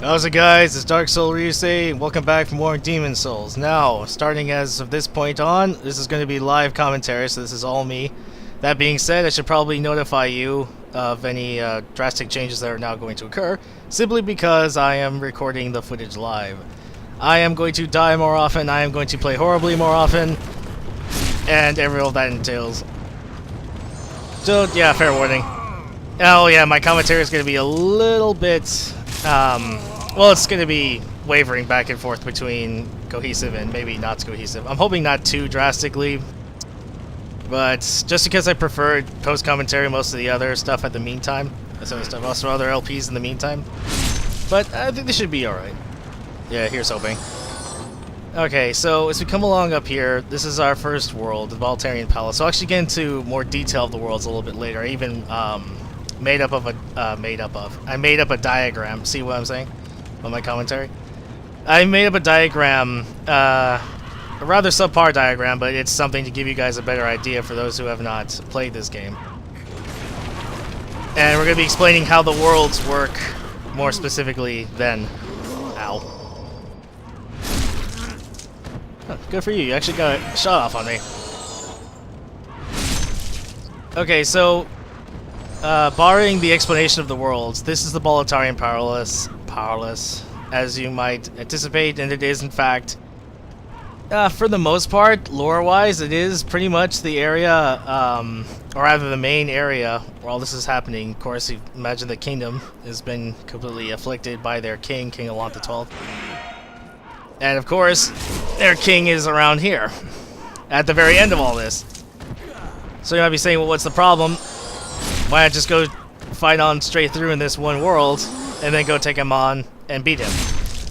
How's it, guys? It's Dark Soul Ryusei, and welcome back for more Demon Souls. Now, starting as of this point on, this is going to be live commentary, so this is all me. That being said, I should probably notify you of any drastic changes that are now going to occur, simply because I am recording the footage live. I am going to die more often, I am going to play horribly more often, and all that entails. So, yeah, fair warning. Oh yeah, my commentary is going to be a little bit... well, it's going to be wavering back and forth between cohesive and maybe not cohesive. I'm hoping not too drastically, but just because I preferred post-commentary most of the other stuff at the meantime, also other LPs in the meantime, but I think this should be alright. Yeah, here's hoping. Okay, so as we come along up here, this is our first world, the Boletarian Palace. So I'll actually get into more detail of the worlds a little bit later. I even, I made up a diagram. See what I'm saying on my commentary? I made up a diagram, a rather subpar diagram, but it's something to give you guys a better idea for those who have not played this game. And we're going to be explaining how the worlds work more specifically than... Ow. Oh, good for you. You actually got a shot off on me. Okay, so... barring the explanation of the worlds, this is the Boletarian Palace, as you might anticipate, and it is in fact, for the most part, lore-wise, it is pretty much the area, or rather the main area where all this is happening. Of course, you imagine the kingdom has been completely afflicted by their king, King Allant XII. And of course, their king is around here, at the very end of all this. So you might be saying, well, what's the problem? Why not just go fight on straight through in this one world, and then go take him on and beat him?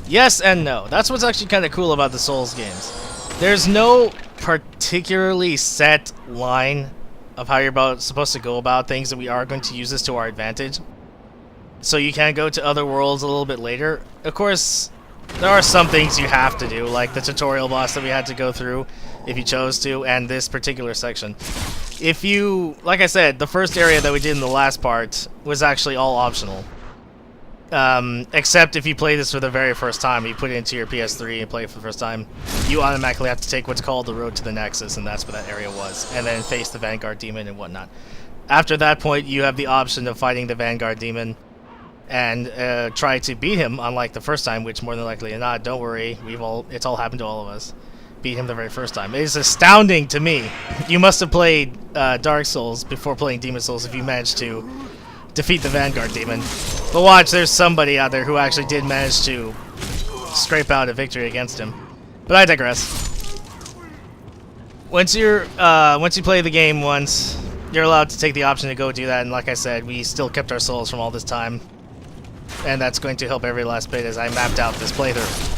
Yes and no. That's what's actually kind of cool about the Souls games. There's no particularly set line of how you're supposed to go about things, and we are going to use this to our advantage. So you can go to other worlds a little bit later. Of course, there are some things you have to do, like the tutorial boss that we had to go through if you chose to, and this particular section. If you, like I said, the first area that we did in the last part was actually all optional. Except if you play this for the very first time, you put it into your PS3 and play it for the first time, you automatically have to take what's called the Road to the Nexus, and that's what that area was, and then face the Vanguard Demon and whatnot. After that point, you have the option of fighting the Vanguard Demon and try to beat him, unlike the first time, which more than likely or not, don't worry, it's all happened to all of us. Beat him the very first time. It is astounding to me. You must have played Dark Souls before playing Demon Souls if you managed to defeat the Vanguard Demon. But watch, there's somebody out there who actually did manage to scrape out a victory against him. But I digress. Once you play the game once, you're allowed to take the option to go do that, and like I said, we still kept our souls from all this time. And that's going to help every last bit as I mapped out this playthrough.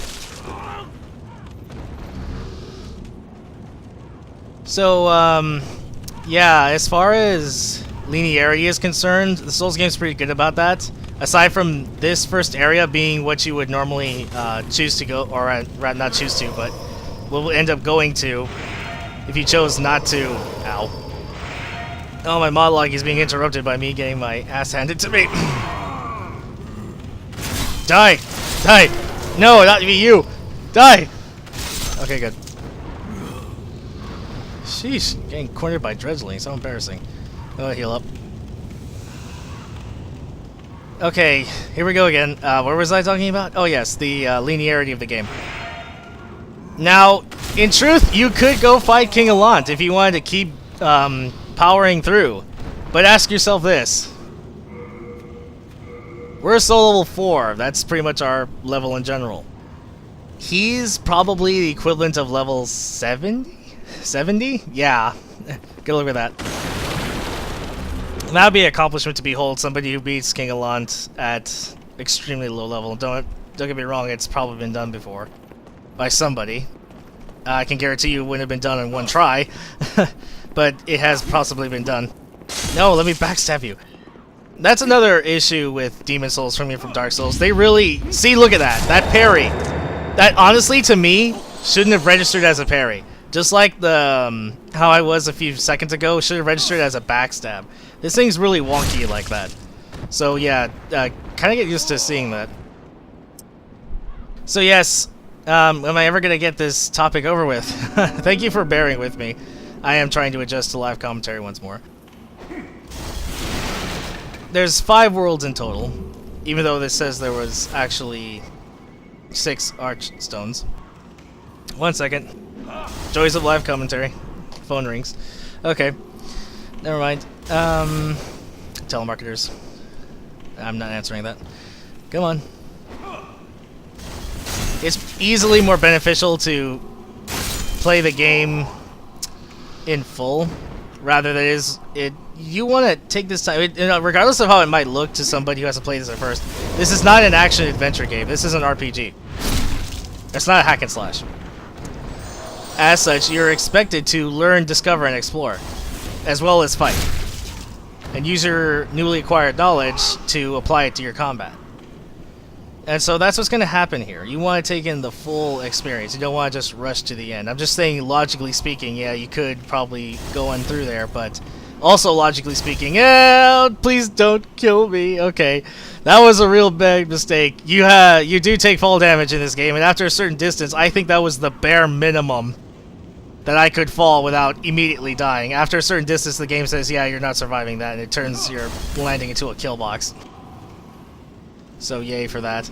So, yeah, as far as linearity is concerned, the Souls game's pretty good about that. Aside from this first area being what you would normally choose to go, or not choose to, but will end up going to if you chose not to. Ow. Oh, my monologue is being interrupted by me getting my ass handed to me. Die! Die! No, not you! Die! Okay, good. Sheesh, getting cornered by Dredgeling, so embarrassing. Oh, heal up. Okay, here we go again. What was I talking about? Oh yes, the linearity of the game. Now, in truth, you could go fight King Allant if you wanted to keep powering through. But ask yourself this. We're still level 4, that's pretty much our level in general. He's probably the equivalent of level 70? 70? Yeah. Good look at that. That would be an accomplishment to behold, somebody who beats King Allant at extremely low level. Don't get me wrong, it's probably been done before. By somebody. I can guarantee you it wouldn't have been done in one try. But it has possibly been done. No, let me backstab you. That's another issue with Demon Souls from Dark Souls. They really... See, look at that. That parry. That, honestly, to me, shouldn't have registered as a parry. Just like the how I was a few seconds ago, should have registered as a backstab. This thing's really wonky like that. So yeah, kind of get used to seeing that. So yes, am I ever going to get this topic over with? Thank you for bearing with me. I am trying to adjust to live commentary once more. There's 5 worlds in total, even though this says there was actually 6 archstones. 1 second. Joys of live commentary. Phone rings. Okay. Never mind. Telemarketers. I'm not answering that. Come on. It's easily more beneficial to play the game in full rather than you want to take this time, regardless of how it might look to somebody who hasn't played this at first. This is not an action adventure game. This is an RPG. It's not a hack and slash. As such, you're expected to learn, discover, and explore, as well as fight, and use your newly acquired knowledge to apply it to your combat. And so that's what's going to happen here. You want to take in the full experience. You don't want to just rush to the end. I'm just saying, logically speaking, yeah, you could probably go on through there, but also logically speaking, yeah, please don't kill me. Okay, that was a real big mistake. You do take fall damage in this game, and after a certain distance, I think that was the bare minimum that I could fall without immediately dying. After a certain distance, the game says, yeah, you're not surviving that, and it turns your landing into a kill box. So yay for that.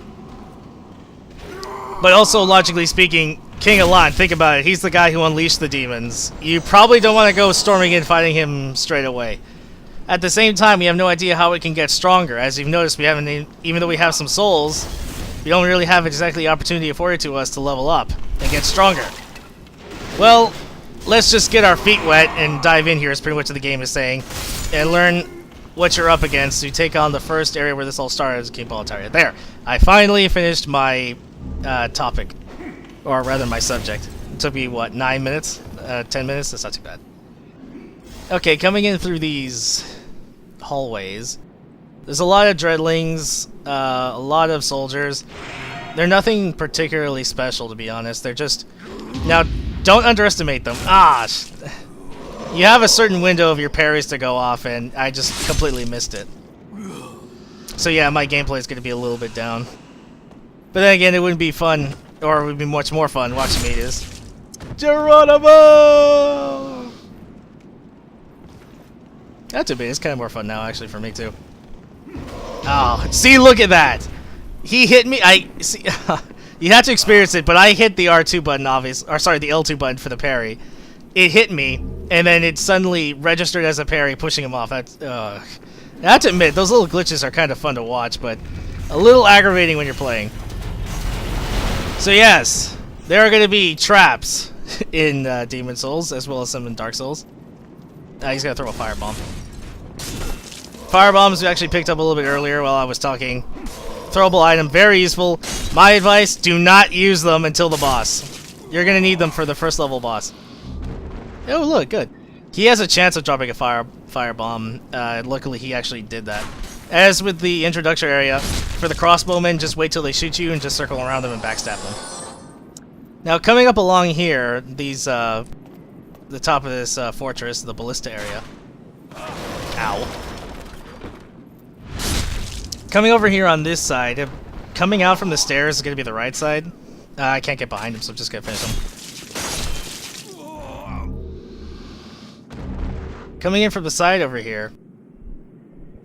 But also, logically speaking, King Alon, think about it. He's the guy who unleashed the demons. You probably don't want to go storming in fighting him straight away. At the same time, we have no idea how it can get stronger. As you've noticed, we haven't, even though we have some souls, we don't really have exactly the opportunity afforded to us to level up and get stronger. Well, let's just get our feet wet and dive in here, is pretty much what the game is saying, and learn what you're up against to take on the first area where this all started as King Boletaria. There! I finally finished my topic, or rather my subject. It took me, what, 9 minutes? 10 minutes? That's not too bad. Okay, coming in through these hallways, there's a lot of dreadlings, a lot of soldiers. They're nothing particularly special, to be honest. They're just... Now, don't underestimate them. You have a certain window of your parries to go off, and I just completely missed it. So yeah, my gameplay is going to be a little bit down. But then again, it wouldn't be fun, or it would be much more fun watching me this. Geronimo! That's a bit. It's kind of more fun now, actually, for me too. Oh, see, look at that! He hit me. I see. You have to experience it, but I hit the R2 button, the L2 button for the parry. It hit me, and then it suddenly registered as a parry, pushing him off. That's. I have to admit, those little glitches are kind of fun to watch, but a little aggravating when you're playing. So yes, there are going to be traps in Demon Souls, as well as some in Dark Souls. He's going to throw a firebombs. Firebombs we actually picked up a little bit earlier while I was talking. Throwable item, very useful. My advice, do not use them until the boss. You're going to need them for the first level boss. Oh look, good. He has a chance of dropping a firebomb. Luckily he actually did that. As with the introduction area, for the crossbowmen, just wait till they shoot you and just circle around them and backstab them. Now coming up along here, the top of this fortress, the ballista area. Ow. Coming over here on this side, coming out from the stairs is going to be the right side. I can't get behind him, so I'm just going to finish him. Coming in from the side over here,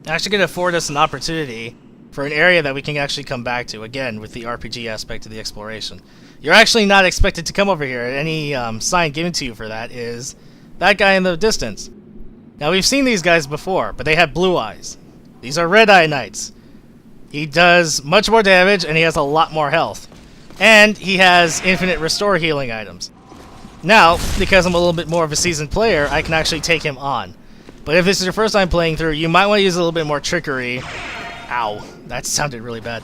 actually going to afford us an opportunity for an area that we can actually come back to, again, with the RPG aspect of the exploration. You're actually not expected to come over here. Any sign given to you for that is that guy in the distance. Now, we've seen these guys before, but they have blue eyes. These are Red-Eye Knights. He does much more damage, and he has a lot more health. And he has infinite restore healing items. Now, because I'm a little bit more of a seasoned player, I can actually take him on. But if this is your first time playing through, you might want to use a little bit more trickery. Ow, that sounded really bad.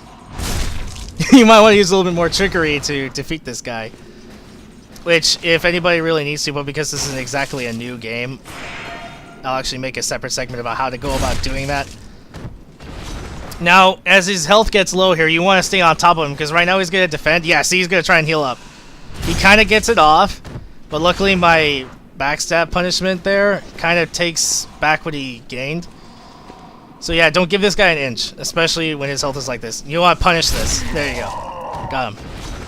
You might want to use a little bit more trickery to defeat this guy. Which, if anybody really needs to, but because this isn't exactly a new game, I'll actually make a separate segment about how to go about doing that. Now, as his health gets low here, you want to stay on top of him, because right now he's going to defend. Yeah, see, he's going to try and heal up. He kind of gets it off, but luckily my backstab punishment there kind of takes back what he gained. So yeah, don't give this guy an inch, especially when his health is like this. You want to punish this. There you go. Got him.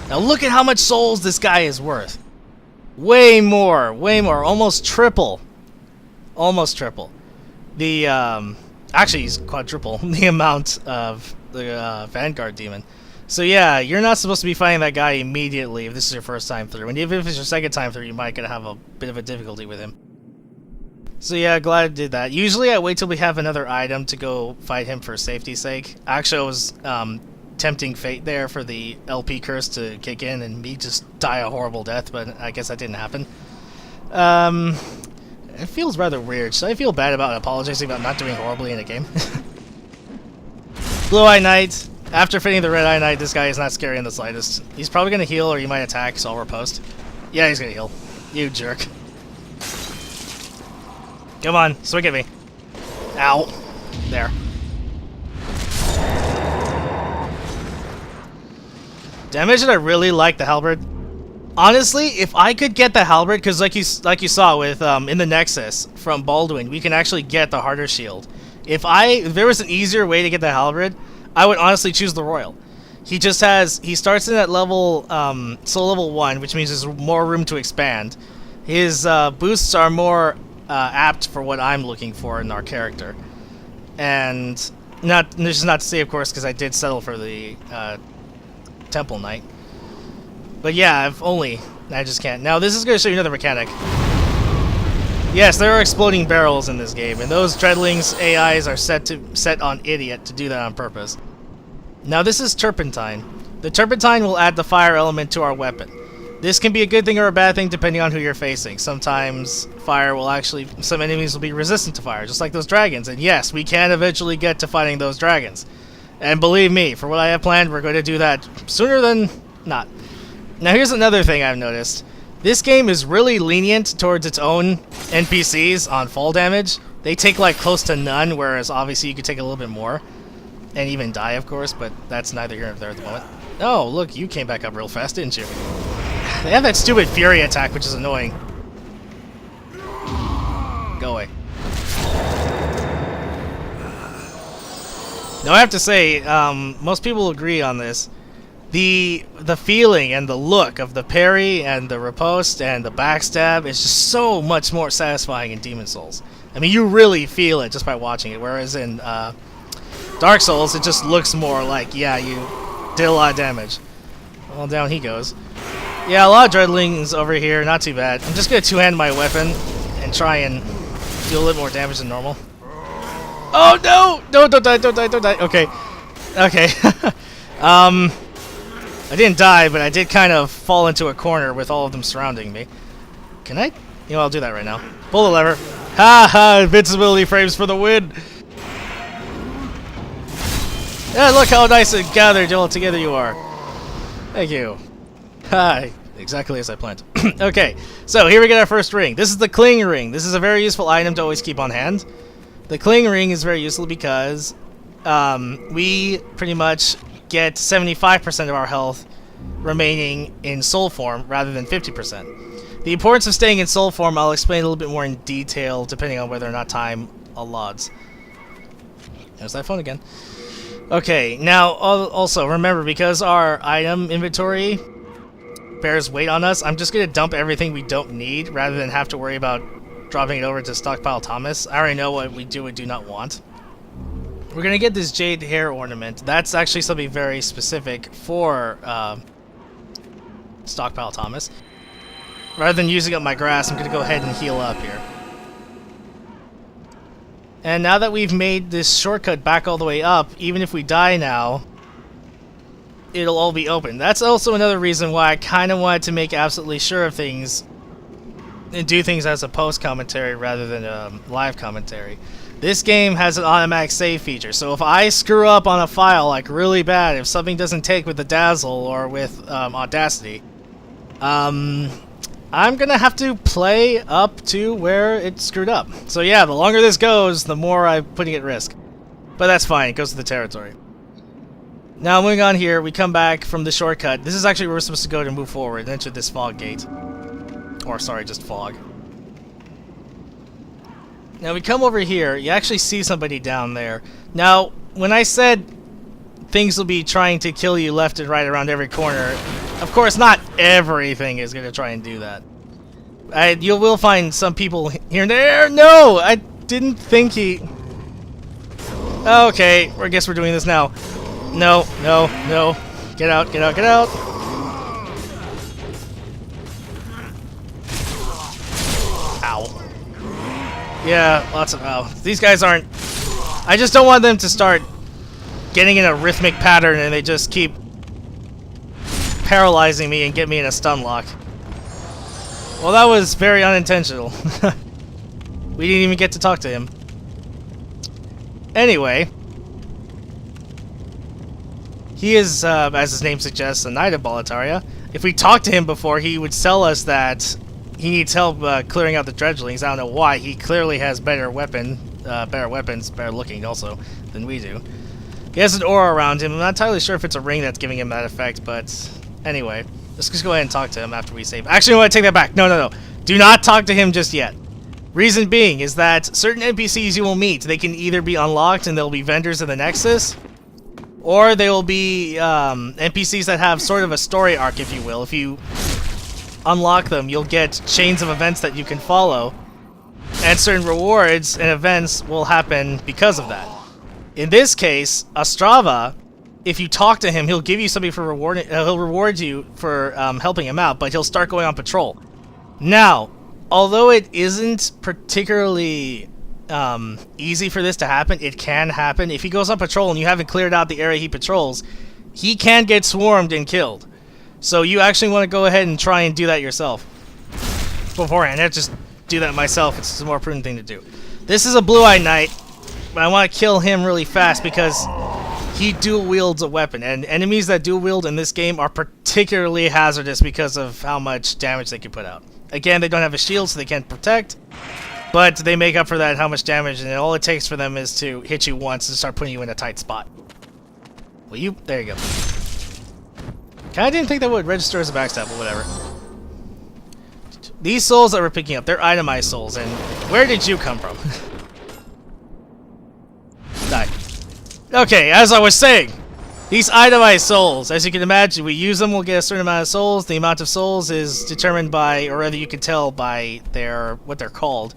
Now look at how much souls this guy is worth. Way more, almost triple. Almost triple. The, actually he's quadruple the amount of the Vanguard Demon. So yeah, you're not supposed to be fighting that guy immediately if this is your first time through. And even if it's your second time through, you might gonna have a bit of a difficulty with him. So yeah, glad I did that. Usually I wait till we have another item to go fight him for safety's sake. Actually I was tempting fate there for the LP curse to kick in and me just die a horrible death, but I guess that didn't happen. It feels rather weird. Should I feel bad about apologizing about not doing horribly in a game? Blue Eye Knight. After fitting the Red Eye Knight, this guy is not scary in the slightest. He's probably going to heal or he might attack, so I'll riposte. Yeah, he's going to heal. You jerk. Come on, swing at me. Ow. There. Did I mention I really like the halberd? Honestly, if I could get the halberd, because like you saw with in the Nexus from Baldwin, we can actually get the harder shield. If there was an easier way to get the halberd, I would honestly choose the Royal. He starts in at level, level 1, which means there's more room to expand. His boosts are more apt for what I'm looking for in our character. And this is not to say, of course, because I did settle for the Temple Knight. But yeah, if only. I just can't. Now, this is going to show you another mechanic. Yes, there are exploding barrels in this game, and those Dreadlings AIs are set on Idiot to do that on purpose. Now, this is Turpentine. The Turpentine will add the fire element to our weapon. This can be a good thing or a bad thing depending on who you're facing. Sometimes some enemies will be resistant to fire, just like those dragons. And yes, we can eventually get to fighting those dragons. And believe me, for what I have planned, we're going to do that sooner than not. Now, here's another thing I've noticed. This game is really lenient towards its own NPCs on fall damage. They take like close to none, whereas obviously you could take a little bit more. And even die, of course, but that's neither here nor there at the moment. Oh, look, you came back up real fast, didn't you? They have that stupid Fury attack, which is annoying. Go away. Now, I have to say, most people agree on this. The feeling and the look of the parry and the riposte and the backstab is just so much more satisfying in Demon Souls. I mean, you really feel it just by watching it, whereas in Dark Souls, it just looks more like, yeah, you did a lot of damage. Well, down he goes. Yeah, a lot of Dreadlings over here, not too bad. I'm just going to two-hand my weapon and try and do a little more damage than normal. Oh, no! No, don't die, don't die, don't die. Okay. Okay. I didn't die, but I did kind of fall into a corner with all of them surrounding me. Can I? You know, I'll do that right now. Pull the lever. Ha ha! Invincibility frames for the win! Yeah, look how nice and gathered all together you are. Thank you. Hi. Exactly as I planned. Okay, so here we get our first ring. This is the Cling Ring. This is a very useful item to always keep on hand. The Cling Ring is very useful because we pretty much get 75% of our health remaining in soul form rather than 50%. The importance of staying in soul form I'll explain a little bit more in detail depending on whether or not time allots. There's that phone again. Okay, now also remember, because our item inventory bears weight on us, I'm just going to dump everything we don't need rather than have to worry about dropping it over to Stockpile Thomas. I already know what we do and do not want. We're going to get this jade hair ornament. That's actually something very specific for Stockpile Thomas. Rather than using up my grass, I'm going to go ahead and heal up here. And now that we've made this shortcut back all the way up, even if we die now, it'll all be open. That's also another reason why I kind of wanted to make absolutely sure of things and do things as a post-commentary rather than a live commentary. This game has an automatic save feature, so if I screw up on a file like really bad, if something doesn't take with the Dazzle or with Audacity, I'm gonna have to play up to where it screwed up. So yeah, the longer this goes, the more I'm putting it at risk. But that's fine, it goes to the territory. Now moving on here, we come back from the shortcut. This is actually where we're supposed to go to move forward and enter this fog gate. Or sorry, just fog. Now we come over here, you actually see somebody down there. Now, when I said things will be trying to kill you left and right around every corner. Of course, not everything is going to try and do that. You will find some people here and there. No! I didn't think he... Okay, I guess we're doing this now. No, no, no. Get out, get out, get out. Ow. Yeah, lots of ow. These guys aren't... I just don't want them to start getting in a rhythmic pattern and they just keep paralyzing me and get me in a stun lock. Well, that was very unintentional. We didn't even get to talk to him. Anyway, he is, as his name suggests, a knight of Boletaria. If we talked to him before, he would tell us that he needs help clearing out the dredgelings. I don't know why. He clearly has better weapons, better looking also, than we do. He has an aura around him. I'm not entirely sure if it's a ring that's giving him that effect, but anyway. Let's just go ahead and talk to him after we save. Actually, I want to take that back. No, no, no. Do not talk to him just yet. Reason being is that certain NPCs you will meet, they can either be unlocked and they'll be vendors in the Nexus, or they will be NPCs that have sort of a story arc, if you will. If you unlock them, you'll get chains of events that you can follow, and certain rewards and events will happen because of that. In this case, Ostrava, if you talk to him, he'll give you something for rewarding. He'll reward you for helping him out, but he'll start going on patrol. Now, although it isn't particularly easy for this to happen, it can happen. If he goes on patrol and you haven't cleared out the area he patrols, he can get swarmed and killed. So you actually want to go ahead and try and do that yourself beforehand. I just do that myself. It's a more prudent thing to do. This is a blue-eyed knight, but I want to kill him really fast because he dual wields a weapon, and enemies that dual wield in this game are particularly hazardous because of how much damage they can put out. Again, they don't have a shield, so they can't protect, but they make up for that how much damage, and all it takes for them is to hit you once and start putting you in a tight spot. Well, you... There you go. I didn't think that would register as a backstab, but whatever. These souls that we're picking up, they're itemized souls, and where did you come from? Die. Okay, as I was saying, these itemized souls, as you can imagine, we use them, we'll get a certain amount of souls. The amount of souls is determined by, or rather you can tell by what they're called.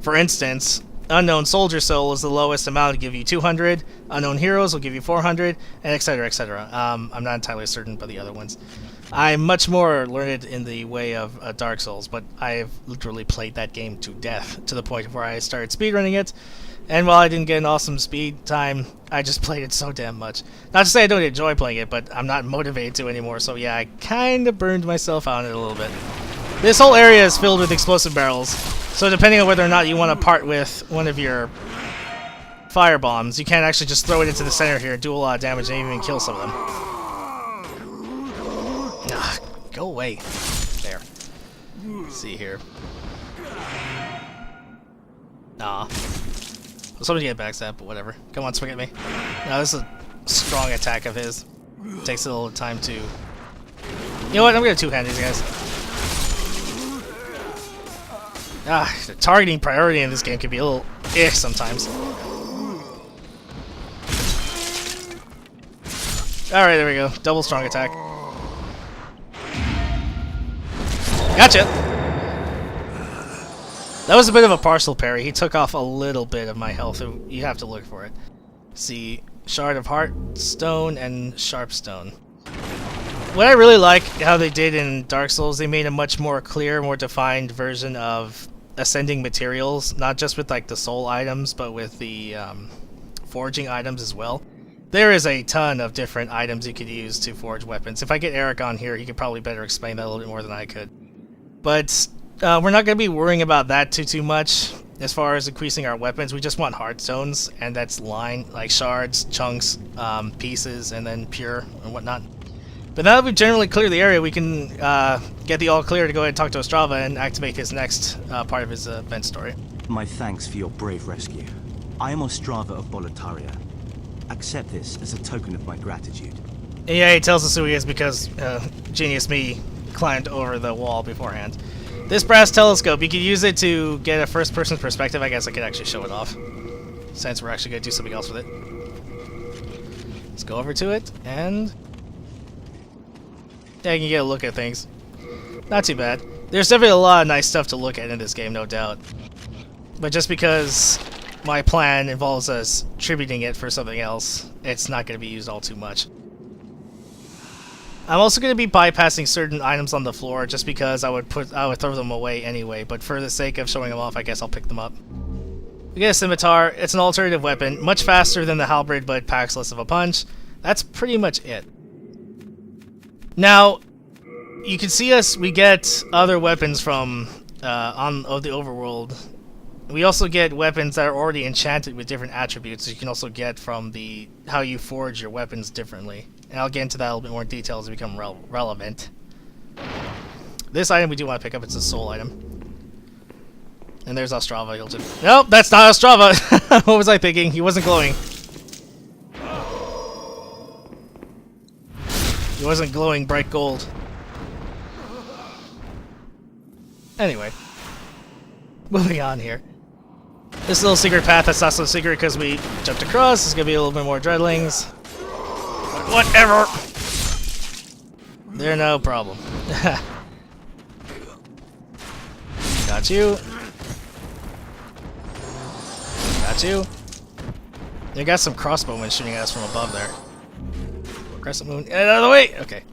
For instance, Unknown Soldier Soul is the lowest amount to give you 200, Unknown Heroes will give you 400, and etc, etc. I'm not entirely certain about the other ones. I'm much more learned in the way of Dark Souls, but I've literally played that game to death, to the point where I started speedrunning it. And while I didn't get an awesome speed time, I just played it so damn much. Not to say I don't enjoy playing it, but I'm not motivated to anymore, so yeah, I kind of burned myself out on it a little bit. This whole area is filled with explosive barrels, so depending on whether or not you want to part with one of your fire bombs, you can't actually just throw it into the center here, do a lot of damage, and even kill some of them. Ah, go away. There. Let's see here. Nah. Somebody get backstab, but whatever. Come on, swing at me. No, this is a strong attack of his. Takes a little time to... You know what? I'm gonna two-hand these guys. Ah, the targeting priority in this game can be a little sometimes. Alright, there we go. Double strong attack. Gotcha! That was a bit of a partial parry. He took off a little bit of my health. You have to look for it. See, Shard of Heart Stone and Sharp Stone. What I really like how they did in Dark Souls, they made a much more clear, more defined version of ascending materials, not just with like the soul items, but with the forging items as well. There is a ton of different items you could use to forge weapons. If I get Eric on here, he could probably better explain that a little bit more than I could. But we're not going to be worrying about that too much as far as increasing our weapons. We just want hard stones, and that's like shards, chunks, pieces, and then pure and whatnot. But now that we've generally cleared the area, we can get the all clear to go ahead and talk to Ostrava and activate his next part of his event story. My thanks for your brave rescue. I am Ostrava of Boletaria. Accept this as a token of my gratitude. And yeah, he tells us who he is because Genius Me climbed over the wall beforehand. This brass telescope, you could use it to get a first-person perspective. I guess I could actually show it off, since we're actually going to do something else with it. Let's go over to it, and yeah, you can get a look at things. Not too bad. There's definitely a lot of nice stuff to look at in this game, no doubt. But just because my plan involves us tributing it for something else, it's not going to be used all too much. I'm also going to be bypassing certain items on the floor just because I would throw them away anyway, but for the sake of showing them off, I guess I'll pick them up. We get a scimitar. It's an alternative weapon, much faster than the halberd, but packs less of a punch. That's pretty much it. Now, you can see we get other weapons from the overworld. We also get weapons that are already enchanted with different attributes. You can also get from how you forge your weapons differently. And I'll get into that a little bit more in detail as we become relevant. This item we do want to pick up. It's a soul item. And there's Ostrava. Nope, that's not Ostrava! What was I thinking? He wasn't glowing. He wasn't glowing bright gold. Anyway. Moving on here. This little secret path that's not so secret because we jumped across. There's going to be a little bit more dreadlings. But whatever! They're no problem. Got you. Got you. They got some crossbowmen shooting at us from above there. Crescent moon. Get out of the way! Okay.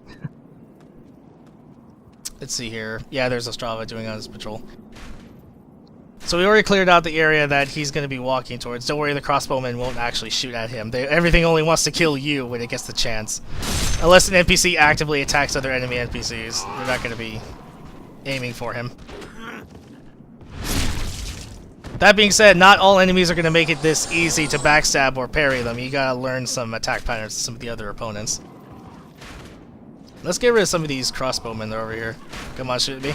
Let's see here. Yeah, there's Ostrava doing on his patrol. So we already cleared out the area that he's going to be walking towards. Don't worry, the crossbowmen won't actually shoot at him. Everything only wants to kill you when it gets the chance. Unless an NPC actively attacks other enemy NPCs. They're not going to be aiming for him. That being said, not all enemies are going to make it this easy to backstab or parry them. You gotta learn some attack patterns to some of the other opponents. Let's get rid of some of these crossbowmen that are over here. Come on, shoot at me.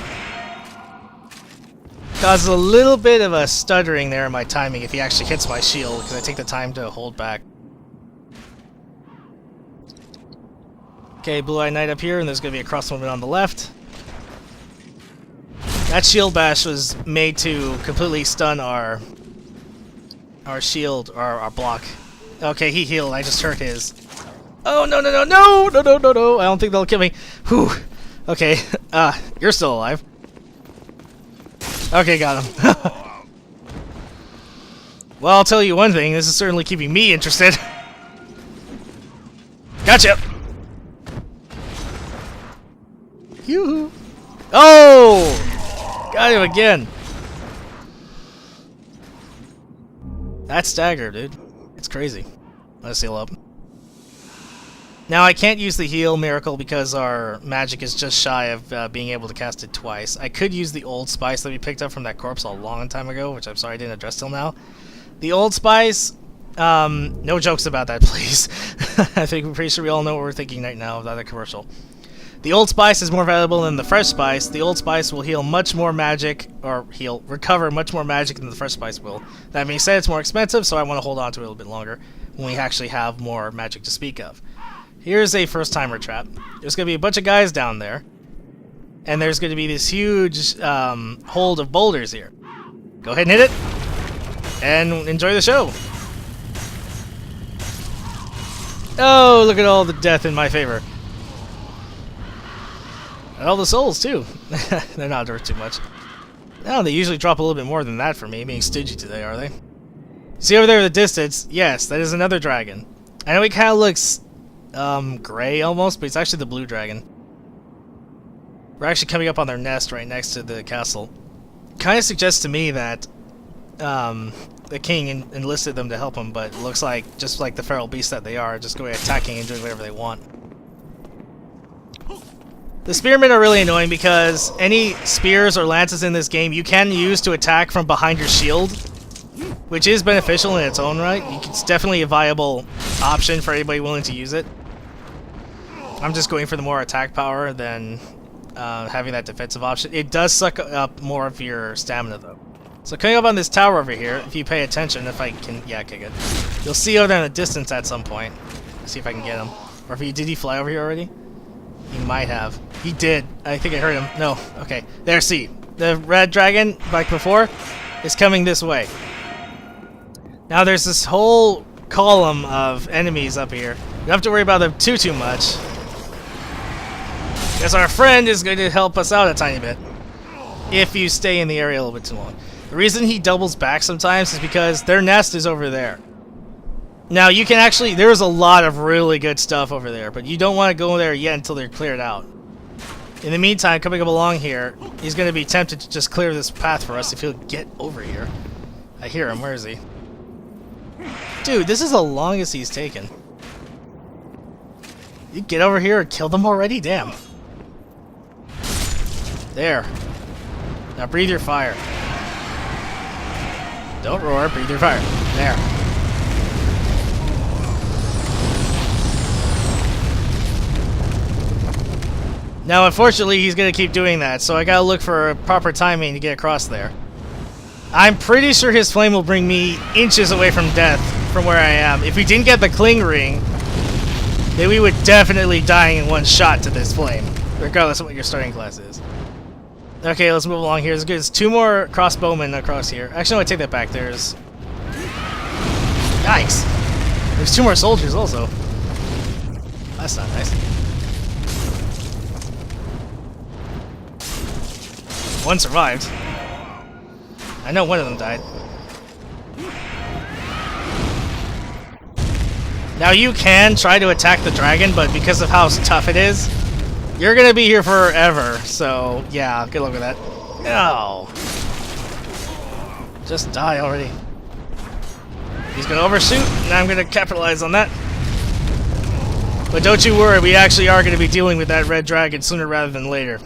Causes a little bit of a stuttering there in my timing if he actually hits my shield, because I take the time to hold back. Okay, Blue-Eyed Knight up here, and there's going to be a crossbowman on the left. That shield bash was made to completely stun our shield, or our block. Okay, he healed, I just hurt his. Oh, no, no, no, no, no, no, no, no, I don't think they'll kill me. Whew. Okay, you're still alive. Okay, got him. Well, I'll tell you one thing, this is certainly keeping me interested. Gotcha! Yoo-hoo! Oh! Got him again! That stagger, dude. It's crazy. Let's heal up. Now, I can't use the heal miracle because our magic is just shy of being able to cast it twice. I could use the old spice that we picked up from that corpse a long time ago, which I'm sorry I didn't address till now. The old spice, no jokes about that, please. I think we're pretty sure we all know what we're thinking right now about that commercial. The old spice is more valuable than the fresh spice. The old spice will heal much more magic, or recover much more magic than the fresh spice will. That being said, it's more expensive, so I want to hold on to it a little bit longer when we actually have more magic to speak of. Here's a first-timer trap. There's going to be a bunch of guys down there, and there's going to be this huge hold of boulders here. Go ahead and hit it, and enjoy the show. Oh, look at all the death in my favor. And all the souls, too. They're not worth too much. No, they usually drop a little bit more than that for me, being stingy today, are they? See over there in the distance? Yes, that is another dragon. I know he kind of looks gray almost, but it's actually the blue dragon. We're actually coming up on their nest right next to the castle. Kind of suggests to me that the king enlisted them to help him, but it looks like, just like the feral beasts that they are, just going attacking and doing whatever they want. The spearmen are really annoying because any spears or lances in this game you can use to attack from behind your shield, which is beneficial in its own right. It's definitely a viable option for anybody willing to use it. I'm just going for the more attack power than having that defensive option. It does suck up more of your stamina though. So coming up on this tower over here, if you pay attention, if I can, yeah, okay, good. You'll see over there in the distance at some point. See if I can get him. Or if did he fly over here already? He might have. He did. I think I heard him. No. Okay. There, see. The red dragon, like before, is coming this way. Now there's this whole column of enemies up here. don't have to worry about them too much. Because our friend is going to help us out a tiny bit. If you stay in the area a little bit too long. The reason he doubles back sometimes is because their nest is over there. Now you can actually, there's a lot of really good stuff over there, but you don't want to go there yet until they're cleared out. In the meantime, coming up along here, he's going to be tempted to just clear this path for us if he'll get over here. I hear him, where is he? Dude, this is the longest he's taken. You get over here and kill them already? Damn. There. Now breathe your fire. Don't roar, breathe your fire. There. Now, unfortunately, he's going to keep doing that, so I got to look for proper timing to get across there. I'm pretty sure his flame will bring me inches away from death from where I am. If we didn't get the cling ring, then we would definitely die in one shot to this flame, regardless of what your starting class is. Okay, let's move along here. There's 2 more crossbowmen across here. Actually, no, I take that back. There's... Yikes! There's 2 more soldiers also. That's not nice. One survived. I know one of them died. Now you can try to attack the dragon, but because of how tough it is, you're gonna be here forever. So yeah, good luck with that. No. Just die already. He's gonna overshoot, and I'm gonna capitalize on that. But don't you worry, we actually are gonna be dealing with that red dragon sooner rather than later.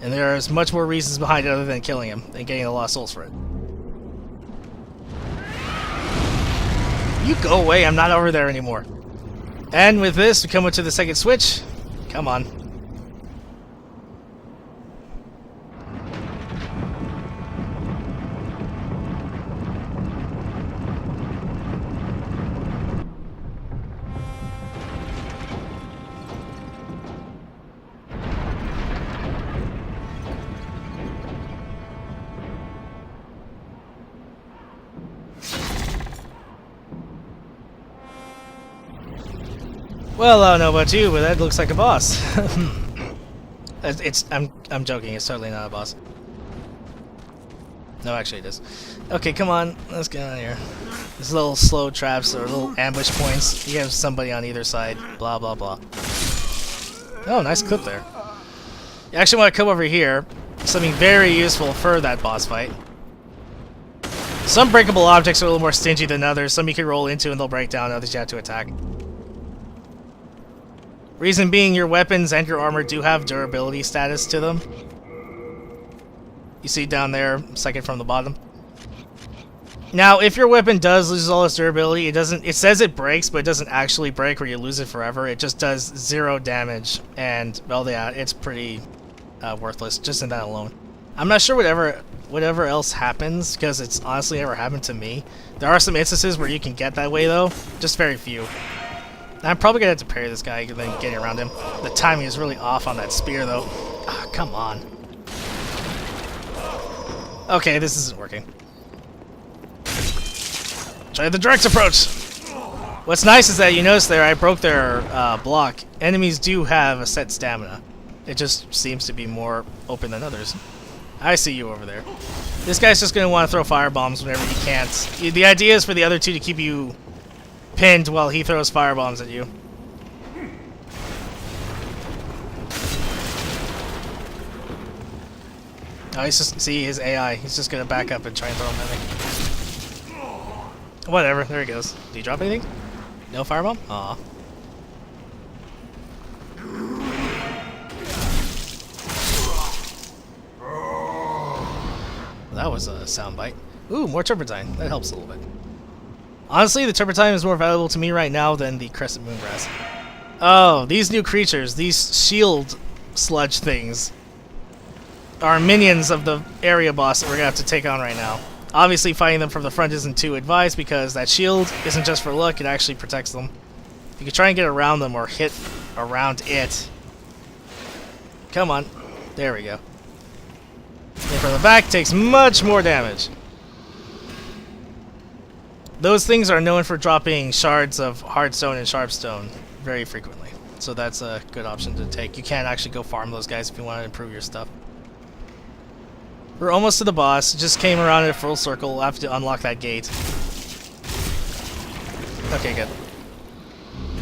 And there's much more reasons behind it other than killing him and getting the lost souls for it. You go away, I'm not over there anymore. And with this, we come up to the second switch. Come on. Well, I don't know about you, but that looks like a boss. I'm joking. It's totally not a boss. No, actually it is. Okay, come on. Let's get out of here. These little slow traps or little ambush points. You have somebody on either side. Blah, blah, blah. Oh, nice clip there. You actually want to come over here. Something very useful for that boss fight. Some breakable objects are a little more stingy than others. Some you can roll into and they'll break down. Others you have to attack. Reason being, your weapons and your armor do have durability status to them. You see down there, second from the bottom. Now, if your weapon does lose all its durability, it says it breaks, but it doesn't actually break or you lose it forever. It just does 0 damage, and, well, yeah, it's pretty worthless, just in that alone. I'm not sure whatever else happens, because it's honestly never happened to me. There are some instances where you can get that way, though. Just very few. I'm probably going to have to parry this guy and then getting around him. The timing is really off on that spear, though. Ah, come on. Okay, this isn't working. Try the direct approach! What's nice is that you notice there, I broke their block. Enemies do have a set stamina. It just seems to be more open than others. I see you over there. This guy's just going to want to throw firebombs whenever he can't. The idea is for the other two to keep you pinned while he throws firebombs at you. Oh, he's just, see his AI. He's just gonna back up and try and throw him at me. Whatever, there he goes. Did he drop anything? No firebomb? Aw. That was a soundbite. Ooh, more turpentine. That helps a little bit. Honestly, the turpentine is more valuable to me right now than the crescent moongrass. Oh, these new creatures, these shield sludge things, are minions of the area boss that we're gonna have to take on right now. Obviously, fighting them from the front isn't too advised because that shield isn't just for luck, it actually protects them. You can try and get around them or hit around it. Come on. There we go. And from the back takes much more damage. those things are known for dropping shards of hardstone and sharpstone very frequently. So that's a good option to take. You can actually go farm those guys if you want to improve your stuff. We're almost to the boss. Just came around in a full circle. We'll have to unlock that gate. Okay, good.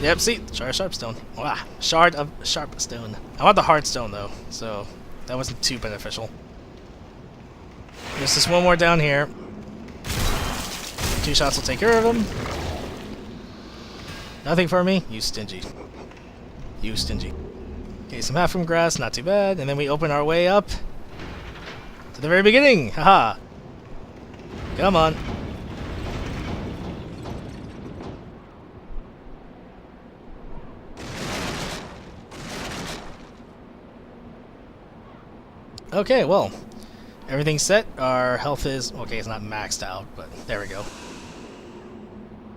Yep, see? Shard of sharpstone. Wow. Shard of sharpstone. I want the hardstone though, so that wasn't too beneficial. There's just one more down here. 2 shots will take care of him. Nothing for me? You stingy. You stingy. Okay, some half from grass, not too bad. And then we open our way up to the very beginning. Haha. Come on. Okay, well, everything's set. Our health is... okay, it's not maxed out, but there we go.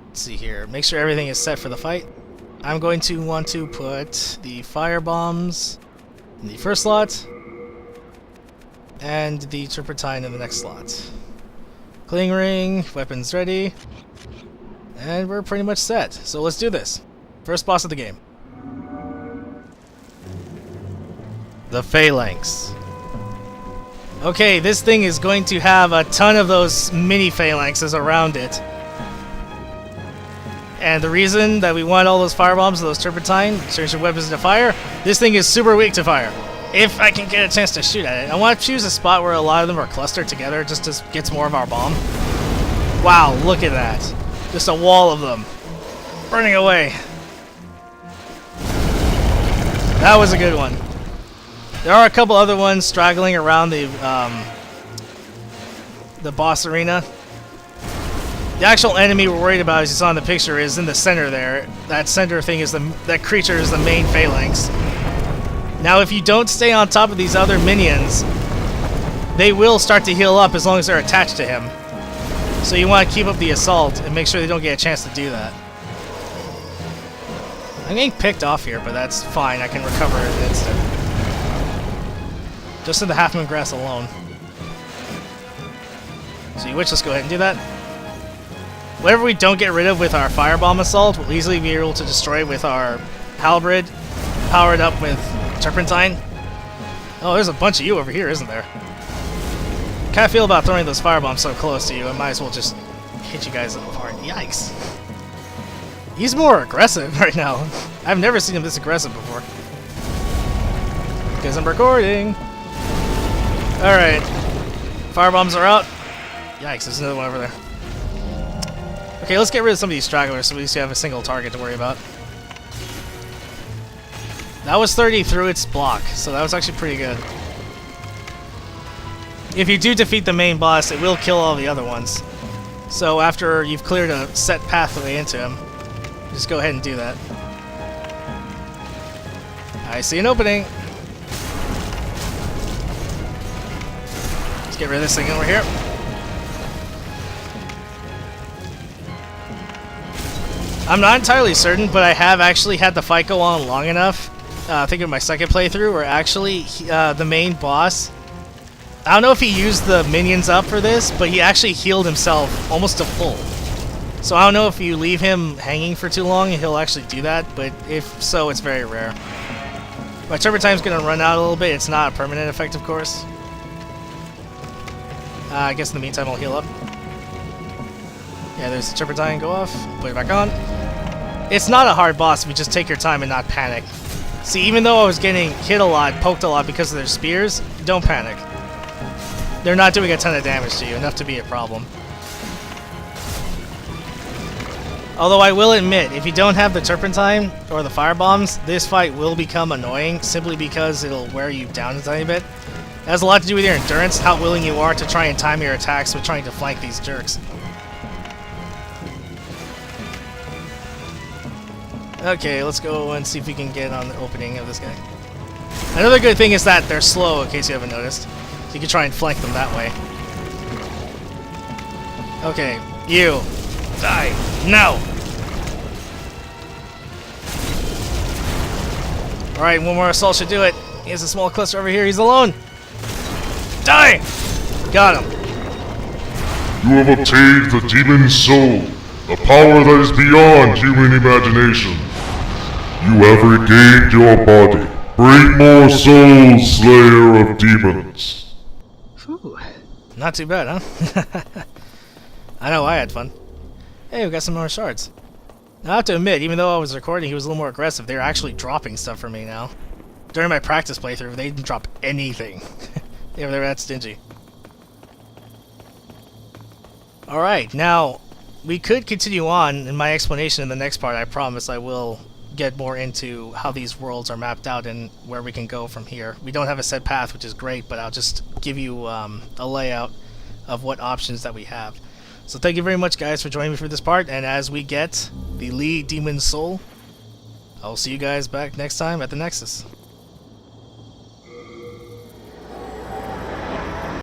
Let's see here. Make sure everything is set for the fight. I'm going to want to put the fire bombs in the first slot and the turpentine in the next slot. Cling ring, weapons ready, and we're pretty much set. So let's do this. First boss of the game. The Phalanx. Okay, this thing is going to have a ton of those mini phalanxes around it. And the reason that we want all those firebombs and those turpentine, turns your weapons into fire, this thing is super weak to fire. If I can get a chance to shoot at it. I want to choose a spot where a lot of them are clustered together just to get more of our bomb. Wow, look at that. Just a wall of them. Burning away. That was a good one. There are a couple other ones straggling around the boss arena. The actual enemy we're worried about, as you saw in the picture, is in the center there. That center thing is that creature is the main phalanx. Now, if you don't stay on top of these other minions, they will start to heal up as long as they're attached to him. So you want to keep up the assault and make sure they don't get a chance to do that. I'm getting picked off here, but that's fine. I can recover in an instant. Just in the half moon grass alone. So you just go ahead and do that. Whatever we don't get rid of with our firebomb assault, we'll easily be able to destroy with our halberd, powered up with turpentine. Oh, there's a bunch of you over here, isn't there? Kind of feel about throwing those firebombs so close to you, I might as well just hit you guys apart. Yikes. He's more aggressive right now. I've never seen him this aggressive before. Because I'm recording. Alright. Firebombs are out. Yikes, there's another one over there. Okay, let's get rid of some of these stragglers so we have a single target to worry about. That was 30 through its block, so that was actually pretty good. If you do defeat the main boss, it will kill all the other ones. So after you've cleared a set pathway into him, just go ahead and do that. I see an opening. Let's get rid of this thing over here. I'm not entirely certain, but I have actually had the fight go on long enough. I think in my second playthrough, where actually the main boss, I don't know if he used the minions up for this, but he actually healed himself almost to full. So I don't know if you leave him hanging for too long, he'll actually do that, but if so, it's very rare. My turpentine's going to run out a little bit. It's not a permanent effect, of course. I guess in the meantime, I'll heal up. Yeah, there's the turpentine. Go off. Put it back on. It's not a hard boss if you just take your time and not panic. See, even though I was getting hit a lot, poked a lot because of their spears, don't panic. They're not doing a ton of damage to you, enough to be a problem. Although I will admit, if you don't have the turpentine or the firebombs, this fight will become annoying simply because it'll wear you down a tiny bit. It has a lot to do with your endurance, how willing you are to try and time your attacks with trying to flank these jerks. Okay, let's go and see if we can get on the opening of this guy. Another good thing is that they're slow, in case you haven't noticed. So you can try and flank them that way. Okay, you. Die. Now! Alright, one more assault should do it. He has a small cluster over here. He's alone. Die! Got him. You have obtained the demon's soul. A power that is beyond human imagination. You have regained your body. Bring more souls, Slayer of Demons. Whew. Not too bad, huh? I know I had fun. Hey, we got some more shards. Now, I have to admit, even though I was recording, he was a little more aggressive. They're actually dropping stuff for me now. During my practice playthrough, they didn't drop anything. They were that stingy. Alright, now, we could continue on in my explanation in the next part. I promise I will get more into how these worlds are mapped out and where we can go from here. We don't have a set path, which is great, but I'll just give you a layout of what options that we have. So thank you very much, guys, for joining me for this part, and as we get the lead demon soul, I'll see you guys back next time at the Nexus.